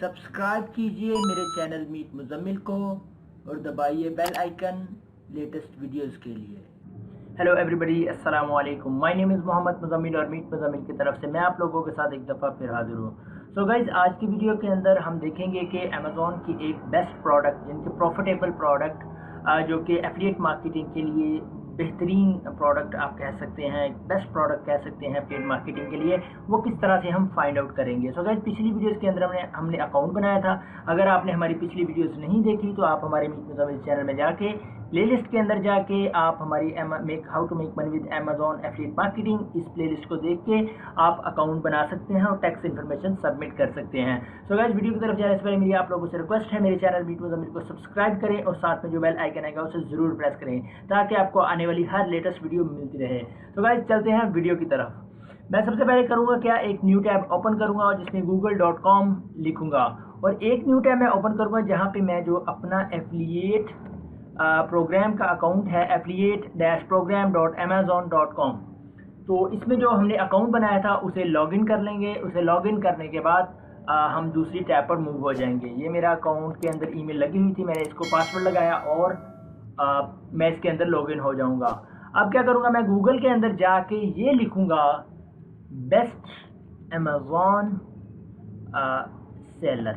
Subscribe कीजिए मेरे channel meet Muzammil को और दबाइए बेल आइकन लेटेस्ट वीडियोस के लिए। हेलो एवरीबॉडी, अस्सलाम वालेकुम। My name is Mohammad Muzammil और मीट मुजम्मिल की तरफ से मैं आप लोगों के साथ एक दफ़ा फिर हाजिर हूँ। सो गाइज़, आज की वीडियो के अंदर हम देखेंगे कि अमेज़ॉन की एक बेस्ट प्रोडक्ट, जिनके प्रॉफिटेबल प्रोडक्ट जो कि एफिलिएट मार्केटिंग के लिए बेहतरीन प्रोडक्ट आप कह सकते हैं, बेस्ट प्रोडक्ट कह सकते हैं एफिलिएट मार्केटिंग के लिए, वो किस तरह से हम फाइंड आउट करेंगे। सो गाइस, पिछली वीडियोस के अंदर हमने अकाउंट बनाया था। अगर आपने हमारी पिछली वीडियोस नहीं देखी तो आप हमारे मीट मुजम्मिल चैनल में जाके प्लेलिस्ट के अंदर जाके आप हमारी how to make money with Amazon affiliate marketing, इस प्लेलिस्ट को देख के आप अकाउंट बना सकते हैं और टैक्स इन्फॉर्मेशन सबमिट कर सकते हैं। सो गाइस, वीडियो की तरफ जाने से पहले मेरी आप लोगों से रिक्वेस्ट है, मेरे चैनल मीट मुजम्मिल को सब्सक्राइब करें और साथ में जो बेल आइकन आएगा उसे ज़रूर प्रेस करें ताकि आपको आने वाली हर लेटेस्ट वीडियो मिलती रहे। तो गाइस, चलते हैं वीडियो की तरफ। मैं सबसे पहले करूँगा क्या, एक न्यू टैब ओपन करूँगा और जिसमें google.com लिखूँगा और एक न्यू टैब मैं ओपन करूँगा जहाँ पे मैं जो अपना एफिलिएट प्रोग्राम का अकाउंट है affiliate-program.amazon.com, तो इसमें जो हमने अकाउंट बनाया था उसे लॉगिन कर लेंगे। उसे लॉगिन करने के बाद हम दूसरी टैब पर मूव हो जाएंगे। ये मेरा अकाउंट के अंदर ईमेल लगी हुई थी, मैंने इसको पासवर्ड लगाया और मैं इसके अंदर लॉगिन हो जाऊंगा। अब क्या करूंगा, मैं गूगल के अंदर जाके ये लिखूंगा बेस्ट अमेज़ॉन सेलर।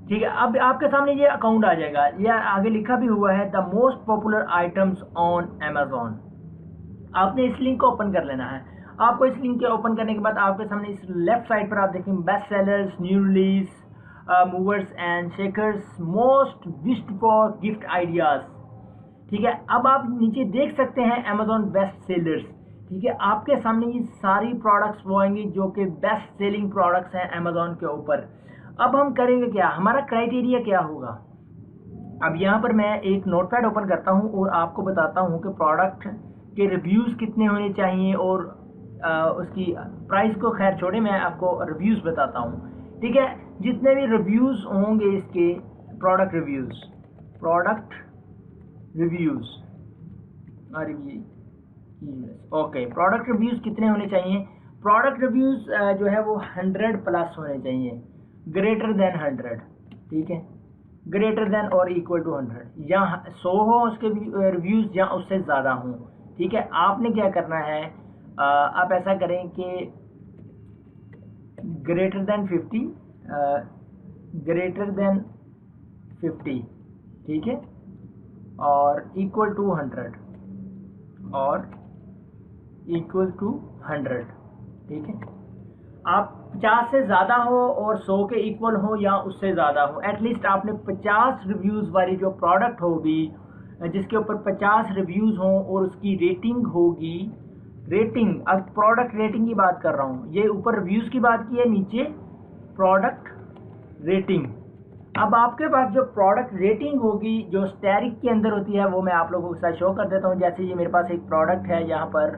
ठीक है, अब आपके सामने ये अकाउंट आ जाएगा। ये आगे लिखा भी हुआ है the most popular items on Amazon. आपने इस लिंक को ओपन कर लेना है। आपको इस लिंक के ओपन करने के बाद आपके सामने इस लेफ्ट साइड पर आप देखेंगे best sellers, new release, movers and shakers, most wished for gift ideas. ठीक है, अब आप नीचे देख सकते हैं अमेज़ॉन बेस्ट सेलर्स। ठीक है, आपके सामने ये सारी प्रोडक्ट्स वो आएंगी जो कि बेस्ट सेलिंग प्रोडक्ट्स हैं अमेज़ॉन के ऊपर। अब हम करेंगे क्या, हमारा क्राइटेरिया क्या होगा। अब यहाँ पर मैं एक नोटपैड ओपन करता हूँ और आपको बताता हूँ कि प्रोडक्ट के रिव्यूज़ कितने होने चाहिए और उसकी प्राइस को खैर छोड़े, मैं आपको रिव्यूज़ बताता हूँ। ठीक है, जितने भी रिव्यूज़ होंगे इसके, product reviews okay, product reviews कितने होने चाहिए। प्रोडक्ट रिव्यूज़ जो है वो 100 प्लस होने चाहिए, ग्रेटर देन 100। ठीक है, ग्रेटर देन और इक्वल टू 100, या 100 हो उसके रिव्यूज़ या उससे ज़्यादा हों। ठीक है, आपने क्या करना है, आप ऐसा करें कि ग्रेटर देन 50, ठीक है, और इक्वल टू 100 और इक्वल टू 100। ठीक है, आप 50 से ज़्यादा हो और 100 के इक्वल हो या उससे ज़्यादा हो। एटलीस्ट आपने 50 रिव्यूज़ वाली जो प्रोडक्ट होगी, जिसके ऊपर 50 रिव्यूज़ हों और उसकी रेटिंग होगी, रेटिंग, अब प्रोडक्ट रेटिंग की बात कर रहा हूँ। ये ऊपर रिव्यूज़ की बात की है, नीचे प्रोडक्ट रेटिंग। अब आपके पास जो प्रोडक्ट रेटिंग होगी, जो स्टैरिक के अंदर होती है, वो मैं आप लोगों के साथ शो कर देता हूँ। जैसे ये मेरे पास एक प्रोडक्ट है, यहाँ पर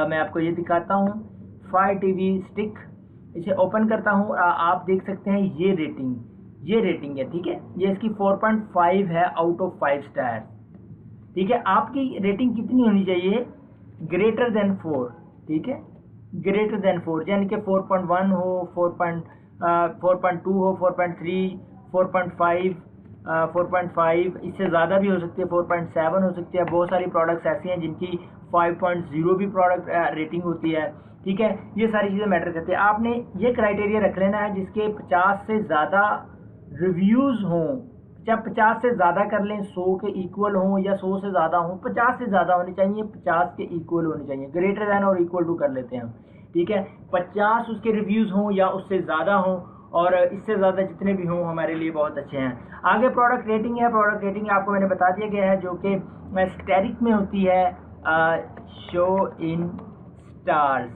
मैं आपको ये दिखाता हूँ, फायर टीवी स्टिक। इसे ओपन करता हूँ, आप देख सकते हैं ये रेटिंग है। ठीक है, ये इसकी 4.5 है आउट ऑफ 5 स्टार। ठीक है, आपकी रेटिंग कितनी होनी चाहिए, ग्रेटर देन 4। ठीक है, ग्रेटर देन 4 यानी कि 4.1 हो, 4.2 हो, 4.3, 4.5, इससे ज़्यादा भी हो सकती है, 4.7 हो सकती है। बहुत सारी प्रोडक्ट्स ऐसी हैं जिनकी 5.0 भी प्रोडक्ट रेटिंग होती है। ठीक है, ये सारी चीज़ें मैटर करती है। आपने ये क्राइटेरिया रख लेना है जिसके 50 से ज़्यादा रिव्यूज़ हों, चाहे 50 से ज़्यादा कर लें, 100 के इक्वल हों या 100 से ज़्यादा हों, 50 से ज़्यादा होनी चाहिए, 50 के इक्वल होनी चाहिए, ग्रेटर दैन और इक्वल टू कर लेते हैं हम। ठीक है, 50 उसके रिव्यूज़ हों या उससे ज़्यादा हों, और इससे ज़्यादा जितने भी हों हमारे लिए बहुत अच्छे हैं। आगे प्रोडक्ट रेटिंग है। प्रोडक्ट रेटिंग आपको मैंने बता दिया गया है, जो कि स्टैरिक में होती है, शो इन स्टार्स।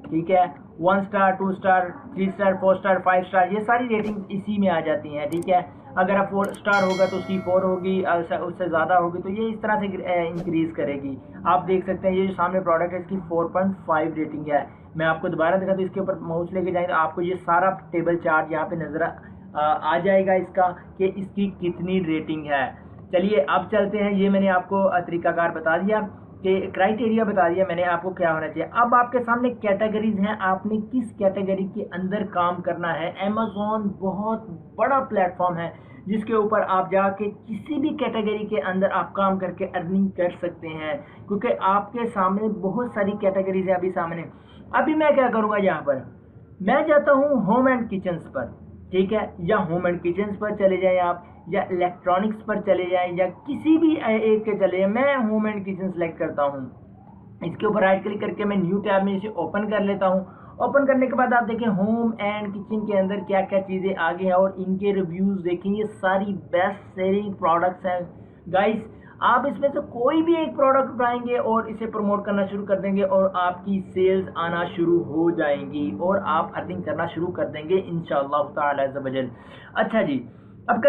ठीक है, 1 star, 2 star, 3 star, 4 star, 5 star, ये सारी रेटिंग इसी में आ जाती हैं। ठीक है, अगर आप 4 स्टार होगा तो उसकी 4 होगी, उससे ज़्यादा होगी तो ये इस तरह से इंक्रीज़ करेगी। आप देख सकते हैं ये जो सामने प्रोडक्ट है इसकी 4.5 रेटिंग है। मैं आपको दोबारा दिखा दूँ, इसके ऊपर माउस लेके जाएँ तो आपको ये सारा टेबल चार्ट यहाँ पे नज़र आ जाएगा इसका, कि इसकी कितनी रेटिंग है। चलिए अब चलते हैं, ये मैंने आपको तरीकाकार बता दिया क्राइटेरिया बता दिया मैंने आपको क्या होना चाहिए। अब आपके सामने कैटेगरीज हैं, आपने किस कैटेगरी के अंदर काम करना है। अमेज़ॉन बहुत बड़ा प्लेटफॉर्म है जिसके ऊपर आप जाके किसी भी कैटेगरी के अंदर आप काम करके अर्निंग कर सकते हैं, क्योंकि आपके सामने बहुत सारी कैटेगरीज है अभी सामने। अभी मैं क्या करूँगा, यहाँ पर मैं जाता हूँ होम एंड किचन्स पर, ठीक है, या होम एंड किचन्स पर चले जाएं आप, या इलेक्ट्रॉनिक्स पर चले जाएं, या किसी भी एक के चले जाएं। मैं होम एंड किचन सेलेक्ट करता हूं, इसके ऊपर राइट क्लिक करके मैं न्यू टैब में इसे ओपन कर लेता हूं। ओपन करने के बाद आप देखें होम एंड किचन के अंदर क्या क्या चीज़ें आ गई हैं और इनके रिव्यूज़ देखें। ये सारी बेस्ट सेलिंग प्रोडक्ट्स हैं गाइस। आप इसमें से कोई भी एक प्रोडक्ट उठाएंगे और इसे प्रमोट करना शुरू कर देंगे और आपकी सेल्स आना शुरू हो जाएंगी और आप अर्निंग करना शुरू कर देंगे इंशाअल्लाह ताला अज़्ज़ वजल। अच्छा जी, अब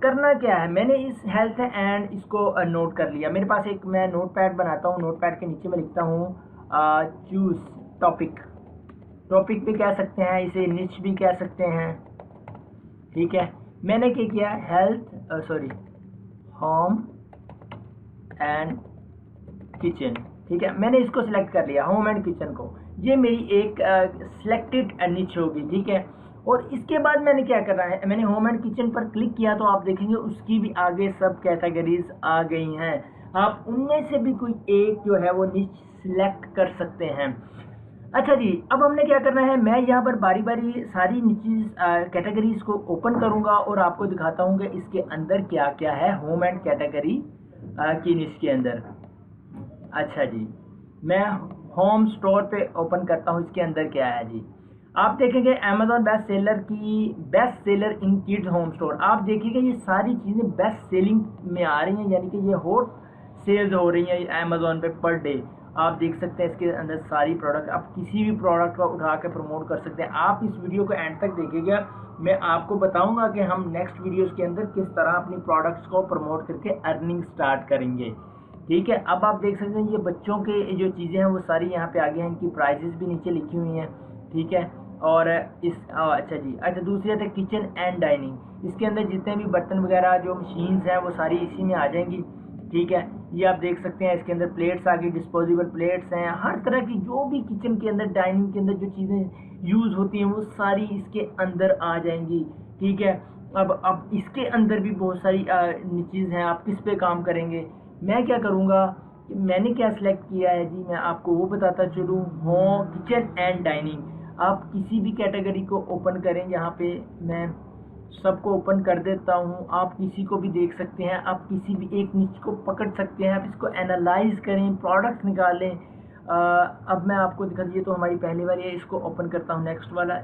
करना क्या है, मैंने इस हेल्थ एंड इसको नोट कर लिया। मेरे पास एक मैं नोट पैड बनाता हूँ, नोट पैड के नीचे मैं लिखता हूँ चूज टॉपिक भी कह सकते हैं इसे, निच भी कह सकते हैं, ठीक है। मैंने क्या किया, होम एंड किचन, ठीक है, मैंने इसको सिलेक्ट कर लिया, होम एंड किचन को। ये मेरी एक सिलेक्टेड निच होगी, ठीक है। और इसके बाद मैंने क्या करना है, मैंने होम एंड किचन पर क्लिक किया तो आप देखेंगे उसकी भी आगे सब कैटेगरीज आ गई हैं। आप उनमें से भी कोई एक जो है वो निच सिलेक्ट कर सकते हैं। अच्छा जी, अब हमने क्या करना है, मैं यहाँ पर बारी बारी सारी निचीज कैटेगरीज को ओपन करूँगा और आपको दिखाता हूँ कि इसके अंदर क्या क्या है होम एंड कैटेगरी की निच के अंदर। अच्छा जी, मैं होम स्टोर पे ओपन करता हूँ, इसके अंदर क्या है जी। आप देखेंगे अमेज़ॉन बेस्ट सेलर इन किड्स होम स्टोर। आप देखिएगा ये सारी चीज़ें बेस्ट सेलिंग में आ रही हैं, यानी कि ये हॉट सेल्स हो रही हैं अमेज़ॉन पे पर डे। आप देख सकते हैं इसके अंदर सारी प्रोडक्ट, आप किसी भी प्रोडक्ट को उठा के प्रमोट कर सकते हैं। आप इस वीडियो को एंड तक देखिएगा, मैं आपको बताऊंगा कि हम नेक्स्ट वीडियोस के अंदर किस तरह अपनी प्रोडक्ट्स को प्रमोट करके अर्निंग स्टार्ट करेंगे, ठीक है। अब आप देख सकते हैं ये बच्चों के जो चीज़ें हैं वो सारी यहाँ पे आ गई हैं, इनकी प्राइजेस भी नीचे लिखी हुई हैं, ठीक है। और अच्छा जी, अच्छा दूसरी है किचन एंड डाइनिंग। इसके अंदर जितने भी बर्तन वगैरह जो मशीन्स हैं वो सारी इसी में आ जाएंगी, ठीक है। ये आप देख सकते हैं इसके अंदर प्लेट्स आ गई, डिस्पोजेबल प्लेट्स हैं, हर तरह की जो भी किचन के अंदर डाइनिंग के अंदर जो चीज़ें यूज़ होती हैं वो सारी इसके अंदर आ जाएंगी, ठीक है। अब इसके अंदर भी बहुत सारी चीज़ हैं, आप किस पे काम करेंगे। मैं क्या करूँगा, मैंने क्या सिलेक्ट किया है जी, मैं आपको वो बताता चलूँ। होम किचन एंड डाइनिंग, आप किसी भी कैटेगरी को ओपन करें, यहाँ पे मैं सबको ओपन कर देता हूँ, आप किसी को भी देख सकते हैं, आप किसी भी एक निच को पकड़ सकते हैं, आप इसको एनालाइज करें, प्रोडक्ट निकालें। अब मैं आपको दिखा दिए तो हमारी पहली बार ये, इसको ओपन करता हूँ नेक्स्ट वाला।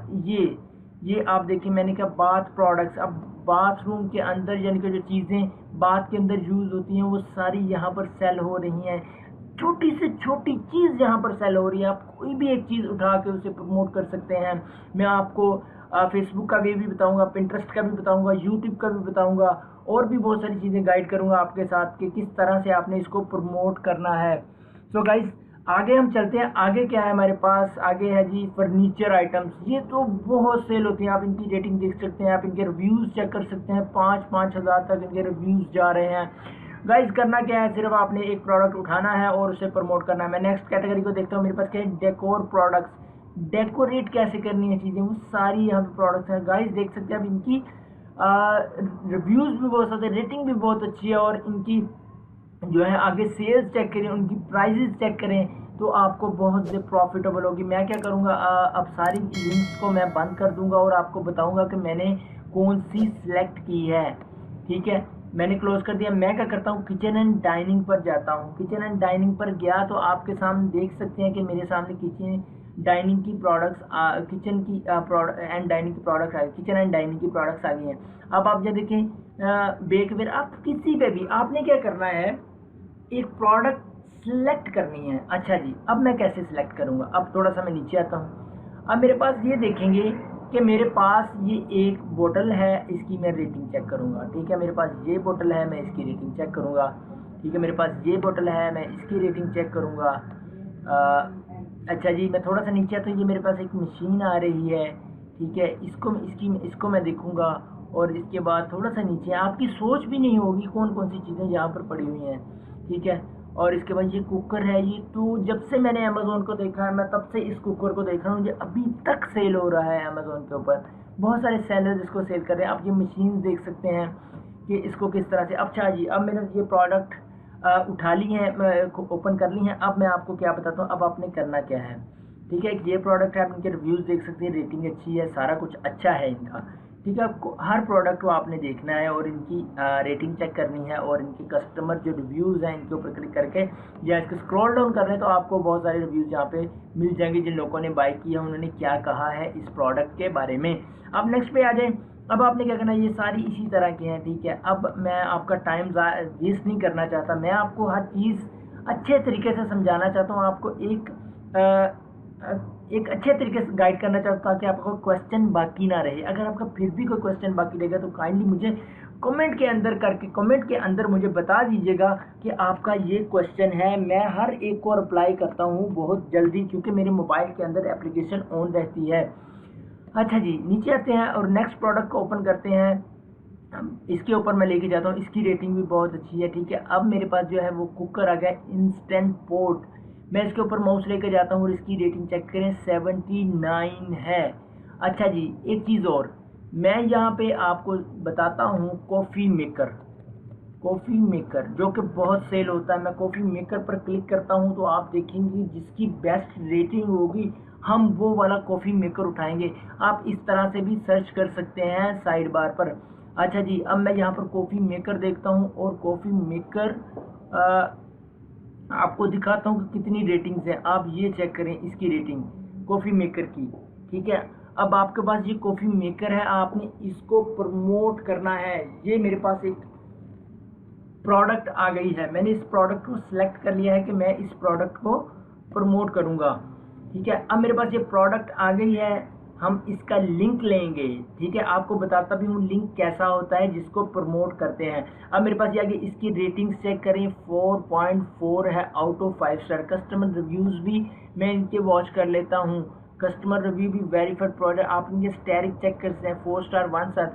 ये आप देखिए मैंने कहा बाथ प्रोडक्ट्स। अब बाथरूम के अंदर यानी कि जो चीज़ें बाथ के अंदर यूज़ होती हैं वो सारी यहाँ पर सेल हो रही हैं। छोटी से छोटी चीज़ यहाँ पर सेल हो रही है, आप कोई भी एक चीज़ उठा के उसे प्रमोट कर सकते हैं। मैं आपको फेसबुक का भी बताऊंगा, पिंटरेस्ट का भी बताऊंगा, यूट्यूब का भी बताऊंगा, और भी बहुत सारी चीज़ें गाइड करूंगा आपके साथ कि किस तरह से आपने इसको प्रमोट करना है। सो गाइस, आगे हम चलते हैं। आगे क्या है हमारे पास, आगे है जी फर्नीचर आइटम्स। ये तो बहुत सेल होती हैं, आप इनकी रेटिंग देख सकते हैं, आप इनके रिव्यूज़ चेक कर सकते हैं। 5-5 हज़ार तक इनके रिव्यूज़ जा रहे हैं। गाइस करना क्या है, सिर्फ आपने एक प्रोडक्ट उठाना है और उसे प्रमोट करना है। मैं नेक्स्ट कैटेगरी को देखता हूँ, मेरे पास क्या है, डेकोर प्रोडक्ट्स। डेकोरेट कैसे करनी है चीज़ें, वो सारी यहाँ पे प्रोडक्ट्स हैं। गाइस देख सकते हैं आप, इनकी रिव्यूज़ भी बहुत सारे, रेटिंग भी बहुत अच्छी है, और इनकी जो है आगे सेल्स चेक करें, उनकी प्राइजेस चेक करें तो आपको बहुत से प्रॉफिटेबल होगी। मैं क्या करूँगा, अब सारी लिंक्स को मैं बंद कर दूँगा और आपको बताऊँगा कि मैंने कौन सी सिलेक्ट की है, ठीक है। मैंने क्लोज कर दिया। मैं क्या करता हूँ, किचन एंड डाइनिंग पर जाता हूँ। किचन एंड डाइनिंग पर गया तो आपके सामने देख सकते हैं कि मेरे सामने किचन डाइनिंग की प्रोडक्ट्स, किचन की एंड डाइनिंग की प्रोडक्ट्स आ गई, किचन एंड डाइनिंग की प्रोडक्ट्स आ गई हैं। अब आप जब देखें बेकवेयर, आप किसी पे भी आपने क्या करना है, एक प्रोडक्ट सिलेक्ट करनी है। अच्छा जी, अब मैं कैसे सिलेक्ट करूँगा, अब थोड़ा सा मैं नीचे आता हूँ। अब मेरे पास ये देखेंगे कि मेरे पास ये एक बोतल है, इसकी मैं रेटिंग चेक करूँगा, ठीक है। मेरे पास ये बोतल है, मैं इसकी रेटिंग चेक करूँगा, ठीक है। मेरे पास ये बोतल है, मैं इसकी रेटिंग चेक करूँगा। अच्छा जी, मैं थोड़ा सा नीचे आता हूँ, ये मेरे पास एक मशीन आ रही है, ठीक है। इसको मैं देखूँगा, और इसके बाद थोड़ा सा नीचे, आपकी सोच भी नहीं होगी कौन कौन सी चीज़ें यहाँ पर पड़ी हुई हैं, ठीक है। और इसके बाद ये कुकर है, ये तो जब से मैंने अमेज़ोन को देखा है मैं तब से इस कुकर को देख रहा हूँ, ये अभी तक सेल हो रहा है अमेज़ोन के ऊपर। बहुत सारे सेलर्स इसको सेल कर रहे हैं। आप ये मशीन देख सकते हैं कि इसको किस तरह से। अच्छा जी, अब मैंने ये प्रोडक्ट उठा ली हैं, ओपन कर ली हैं। अब मैं आपको क्या बताता हूँ अब आपने करना क्या है। ठीक है, ये प्रोडक्ट है, आप इनके रिव्यूज़ देख सकते हैं, रेटिंग अच्छी है, सारा कुछ अच्छा है इनका। ठीक है, आपको हर प्रोडक्ट को आपने देखना है और इनकी रेटिंग चेक करनी है, और इनके कस्टमर जो रिव्यूज़ हैं इनके ऊपर क्लिक करके या इसको स्क्रॉल डाउन कर रहे हैं तो आपको बहुत सारे रिव्यूज़ यहाँ पे मिल जाएंगे जिन लोगों ने बाय किया उन्होंने क्या कहा है इस प्रोडक्ट के बारे में। अब नेक्स्ट पे आ जाए। अब आपने क्या करना है, ये सारी इसी तरह के हैं। ठीक है, अब मैं आपका टाइम वेस्ट नहीं करना चाहता, मैं आपको हर चीज़ अच्छे तरीके से समझाना चाहता हूँ, आपको एक अच्छे तरीके से गाइड करना चाहता हूँ ताकि आपका क्वेश्चन बाकी ना रहे। अगर आपका फिर भी कोई क्वेश्चन बाकी रहेगा तो काइंडली मुझे कमेंट के अंदर मुझे बता दीजिएगा कि आपका ये क्वेश्चन है। मैं हर एक को रिप्लाई करता हूँ बहुत जल्दी, क्योंकि मेरे मोबाइल के अंदर एप्लीकेशन ऑन रहती है। अच्छा जी, नीचे आते हैं और नेक्स्ट प्रोडक्ट को ओपन करते हैं। इसके ऊपर मैं लेके जाता हूँ, इसकी रेटिंग भी बहुत अच्छी है। ठीक है, अब मेरे पास जो है वो कुकर आ गया इंस्टेंट पॉट। मैं इसके ऊपर माउस लेके जाता हूँ और इसकी रेटिंग चेक करें, 79 है। अच्छा जी, एक चीज़ और मैं यहाँ पे आपको बताता हूँ, कॉफ़ी मेकर जो कि बहुत सेल होता है। मैं कॉफ़ी मेकर पर क्लिक करता हूँ तो आप देखेंगे जिसकी बेस्ट रेटिंग होगी हम वो वाला कॉफ़ी मेकर उठाएंगे। आप इस तरह से भी सर्च कर सकते हैं साइड बार पर। अच्छा जी, अब मैं यहाँ पर कॉफ़ी मेकर देखता हूँ और कॉफ़ी मेकर आपको दिखाता हूँ कि कितनी रेटिंग्स हैं। आप ये चेक करें इसकी रेटिंग कॉफ़ी मेकर की। ठीक है, अब आपके पास ये कॉफ़ी मेकर है, आपने इसको प्रमोट करना है। ये मेरे पास एक प्रोडक्ट आ गई है, मैंने इस प्रोडक्ट को सिलेक्ट कर लिया है कि मैं इस प्रोडक्ट को प्रमोट करूंगा। ठीक है, अब मेरे पास ये प्रोडक्ट आ गई है, हम इसका लिंक लेंगे। ठीक है, आपको बताता भी हूँ लिंक कैसा होता है जिसको प्रमोट करते हैं। अब मेरे पास ये आगे इसकी रेटिंग्स चेक करें, 4.4 है out of 5 star. Customer reviews भी मैं इनके वॉच कर लेता हूँ, कस्टमर रिव्यू भी वेरीफाइड प्रोडक्ट। आप इनके स्टैरिक चेक कर सकते हैं, 4 स्टार 1 स्टार।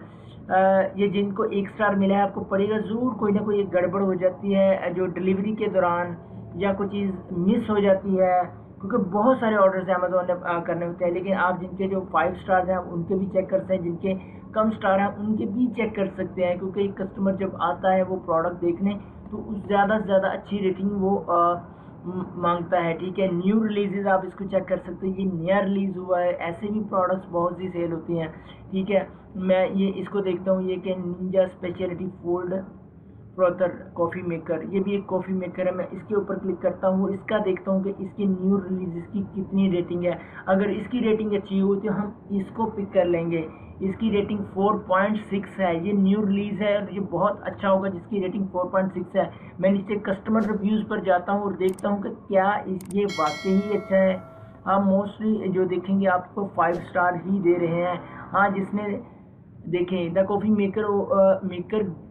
ये जिनको 1 स्टार मिला है आपको पड़ेगा ज़रूर कोई ना कोई एक गड़बड़ हो जाती है जो डिलीवरी के दौरान, या कोई चीज़ मिस हो जाती है, क्योंकि बहुत सारे ऑर्डर्स अमेज़ोन ने करने होते हैं। लेकिन आप जिनके जो 5 स्टार हैं उनके भी चेक कर सकते हैं, जिनके कम स्टार हैं उनके भी चेक कर सकते हैं, क्योंकि एक कस्टमर जब आता है वो प्रोडक्ट देखने तो ज़्यादा से ज़्यादा अच्छी रेटिंग वो मांगता है। ठीक है, न्यू रिलीजेस आप इसको चेक कर सकते हैं, ये नया रिलीज़ हुआ है। ऐसे भी प्रोडक्ट्स बहुत सी सेल होती हैं। ठीक है, मैं ये इसको देखता हूँ, ये कि Ninja speciality fold frother coffee maker, ये भी एक कॉफ़ी मेकर है। मैं इसके ऊपर क्लिक करता हूँ, इसका देखता हूँ कि इसकी न्यू रिलीज़ की कितनी रेटिंग है। अगर इसकी रेटिंग अच्छी हो तो हम इसको पिक कर लेंगे। इसकी रेटिंग 4.6 है, ये न्यू रिलीज़ है और ये बहुत अच्छा होगा जिसकी रेटिंग 4.6 है। मैं नीचे कस्टमर रिव्यूज़ पर जाता हूँ और देखता हूँ कि क्या ये वाकई ही अच्छा है। आप मोस्टली जो देखेंगे आपको 5 स्टार ही दे रहे हैं। हाँ, जिसने देखें the coffee maker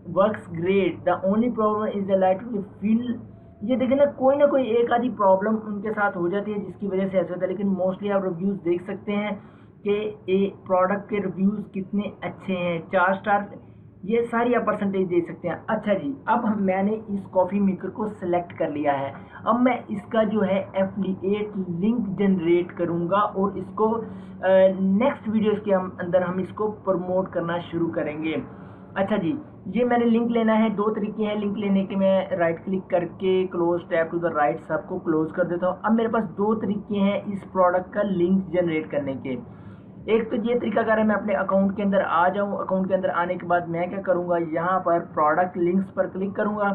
works great, the only problem is the light feel. ये देखें ना कोई एक आधी प्रॉब्लम उनके साथ हो जाती है जिसकी वजह से ऐसा होता है, लेकिन मोस्टली आप रिव्यूज़ देख सकते हैं कि ये प्रोडक्ट के रिव्यूज़ कितने अच्छे हैं। 4 स्टार, ये सारी आप परसेंटेज दे सकते हैं। अच्छा जी, अब मैंने इस कॉफ़ी मेकर को सिलेक्ट कर लिया है। अब मैं इसका जो है एफिलिएट लिंक जनरेट करूंगा और इसको नेक्स्ट वीडियोस के अंदर हम इसको प्रमोट करना शुरू करेंगे। अच्छा जी, ये मैंने लिंक लेना है, 2 तरीके हैं लिंक लेने के। मैं राइट क्लिक करके close tab to the right सबको क्लोज कर देता हूँ। अब मेरे पास 2 तरीके हैं इस प्रोडक्ट का लिंक जनरेट करने के। एक तो ये तरीकाकार है, मैं अपने अकाउंट के अंदर आ जाऊँ, अकाउंट के अंदर आने के बाद मैं क्या करूँगा, यहाँ पर प्रोडक्ट लिंक्स पर क्लिक करूँगा।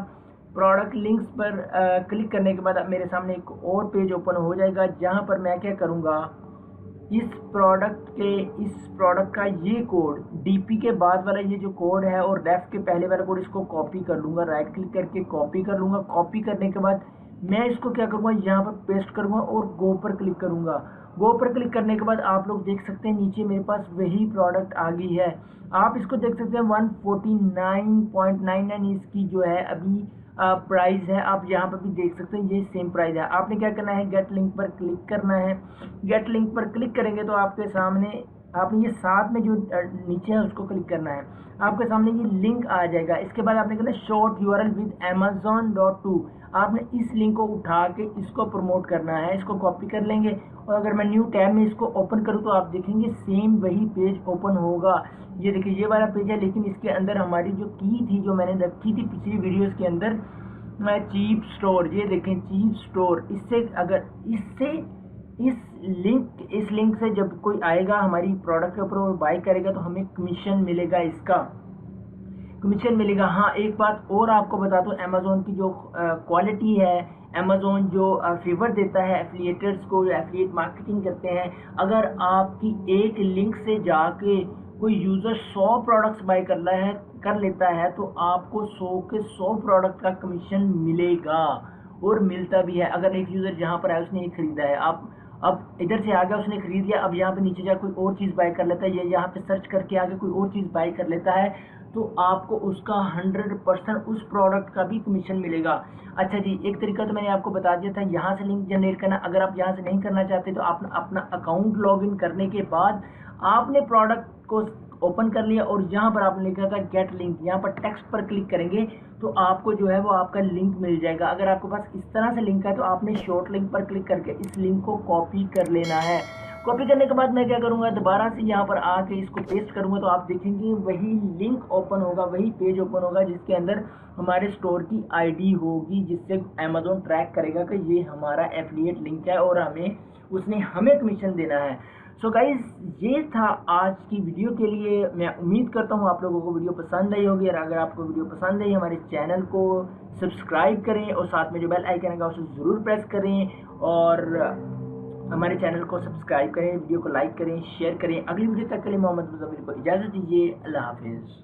प्रोडक्ट लिंक्स पर क्लिक करने के बाद मेरे सामने एक और पेज ओपन हो जाएगा, जहाँ पर मैं क्या करूँगा, इस प्रोडक्ट का ये कोड डीपी के बाद वाला ये जो कोड है और लेफ्ट के पहले वाला कोड, इसको कॉपी कर लूँगा। राइट क्लिक करके कॉपी कर लूँगा। कॉपी करने के बाद मैं इसको क्या करूँगा, यहाँ पर पेस्ट करूँगा और गो पर क्लिक करूँगा। गो पर क्लिक करने के बाद आप लोग देख सकते हैं नीचे मेरे पास वही प्रोडक्ट आ गई है। आप इसको देख सकते हैं 149.99 इसकी जो है अभी प्राइस है। आप यहाँ पर भी देख सकते हैं ये सेम प्राइस है। आपने क्या करना है, गेट लिंक पर क्लिक करना है। गेट लिंक पर क्लिक करेंगे तो आपके सामने आपने ये साथ में जो नीचे है उसको क्लिक करना है, आपके सामने ये लिंक आ जाएगा। इसके बाद आपने करना शॉर्ट यूआरएल विद amazon.to। आपने इस लिंक को उठा के इसको प्रमोट करना है, इसको कॉपी कर लेंगे और अगर मैं न्यू टैब में इसको ओपन करूँ तो आप देखेंगे सेम वही पेज ओपन होगा। ये देखिए ये वाला पेज है, लेकिन इसके अंदर हमारी जो की थी जो मैंने रखी थी पिछली वीडियोज़ के अंदर, चीप स्टोर, ये देखें चीप स्टोर। इससे अगर इससे इस लिंक से जब कोई आएगा हमारी प्रोडक्ट के ऊपर और बाय करेगा तो हमें कमीशन मिलेगा, इसका कमीशन मिलेगा। हाँ एक बात और आपको बता दूँ, अमेज़ोन की जो क्वालिटी है, अमेज़ोन जो फेवर देता है एफिलिएटर्स को, जो एफिलिएट मार्केटिंग करते हैं, अगर आपकी एक लिंक से जाके कोई यूज़र 100 प्रोडक्ट्स बाय कर लेता है तो आपको 100 के 100 प्रोडक्ट का कमीशन मिलेगा और मिलता भी है। अगर एक यूज़र जहाँ पर है उसने ये खरीदा है, आप अब इधर से आ गया उसने खरीद लिया, अब यहाँ पे नीचे जाकर कोई और चीज़ बाय कर लेता है या यहाँ पे सर्च करके आगे कोई और चीज़ बाय कर लेता है तो आपको उसका 100% उस प्रोडक्ट का भी कमीशन मिलेगा। अच्छा जी, एक तरीका तो मैंने आपको बता दिया था, यहाँ से लिंक जनरेट करना। अगर आप यहाँ से नहीं करना चाहते तो आप अपना अकाउंट लॉगिन करने के बाद आपने प्रोडक्ट को ओपन कर लिया और यहाँ पर आपने लिखा था गेट लिंक, यहाँ पर टेक्स्ट पर क्लिक करेंगे तो आपको जो है वो आपका लिंक मिल जाएगा। अगर आपके पास इस तरह से लिंक है तो आपने शॉर्ट लिंक पर क्लिक करके इस लिंक को कॉपी कर लेना है। कॉपी करने के बाद मैं क्या करूँगा, दोबारा से यहाँ पर आके इसको पेस्ट करूँगा तो आप देखेंगे वही लिंक ओपन होगा, वही पेज ओपन होगा जिसके अंदर हमारे स्टोर की आईडी होगी, जिससे अमेज़ॉन ट्रैक करेगा कि ये हमारा एफिलिएट लिंक है और उसने हमें कमीशन देना है। सो गाइज ये था आज की वीडियो के लिए। मैं उम्मीद करता हूँ आप लोगों को वीडियो पसंद आई होगी और अगर आपको वीडियो पसंद आई हमारे चैनल को सब्सक्राइब करें और साथ में जो बेल आइकन है उसे ज़रूर प्रेस करें और हमारे चैनल को सब्सक्राइब करें, वीडियो को लाइक करें, शेयर करें। अगली वीडियो तक के लिए मोहम्मद मुज़म्मिल को इजाज़त दीजिए। अल्लाह हाफिज़।